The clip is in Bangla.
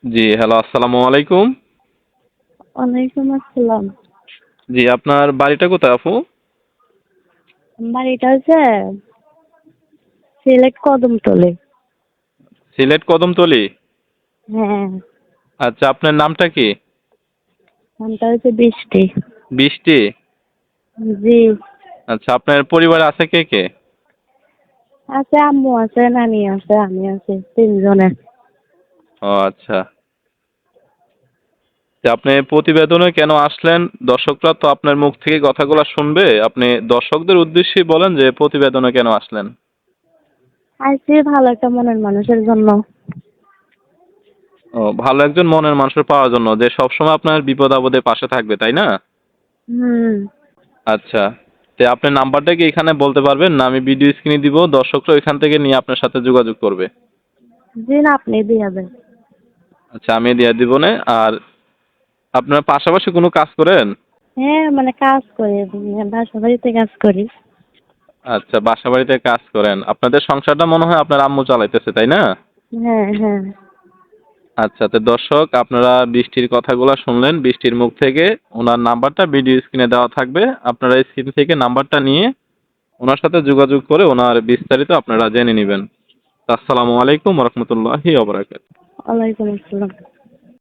জি, হ্যালো, আসসালামু আলাইকুম। ওয়ালাইকুম আসসালাম। জি, আপনার বাড়িটা কোথায় আপু? বাড়িটা হচ্ছে সিলেট কদমতলী। সিলেট কদমতলী। হ্যাঁ, আচ্ছা, আপনার নামটা কি? নামটা হচ্ছে বৃষ্টি। বৃষ্টি। জি, আচ্ছা, আপনার পরিবারে আছে কে কে? আছে আম্মু আছে, নানি আছে, আমি আছি, তিনজনে। ও আচ্ছা। তা আপনি প্রতিবেদনে কেন আসলেন? দর্শকরা তো আপনার মুখ থেকে কথাগুলো শুনবে। আপনি দর্শকদের উদ্দেশ্যে বলেন যে প্রতিবেদনে কেন আসলেন? আইছি ভালো একটা মনের মানুষের জন্য। ও, ভালো একজন মনের মানুষের পাওয়ার জন্য, যে সবসময় আপনার বিপদ আপদে পাশে থাকবে, তাই না? হুম। আচ্ছা। তে আপনার নাম্বারটা কি এখানে বলতে পারবেন না? আমি ভিডিও স্ক্রিনে দিব, দর্শকরা ওইখান থেকে নিয়ে আপনার সাথে যোগাযোগ করবে। জি না, আপনি দিয়ে দেন। আচ্ছা, আমি দিয়ে দিব না। আর আপনার পাশাপাশি কোনো কাজ করেন? হ্যাঁ, মানে কাজ করি, বাসা বাড়িতে কাজ করি। আচ্ছা, বাসা বাড়িতে কাজ করেন। আপনাদের সংসারটা মনে হয় আপনার আম্মু চালাইতেছে, তাই না? হ্যাঁ, হ্যাঁ। আচ্ছা, তো দর্শক আপনারা বৃষ্টির কথাগুলো শুনলেন বৃষ্টির মুখ থেকে। ওনার নাম্বারটা ভিডিও স্ক্রিনে দেওয়া থাকবে। আপনারা স্ক্রিন থেকে নাম্বারটা নিয়ে ওনার সাথে যোগাযোগ করে ওনার বিস্তারিত আপনারা জেনে নেবেন। আসসালামু আলাইকুম রহমতুল্লাহি ওয়া বারাকাতুহু। ওয়ালাইকুম আসসালাম।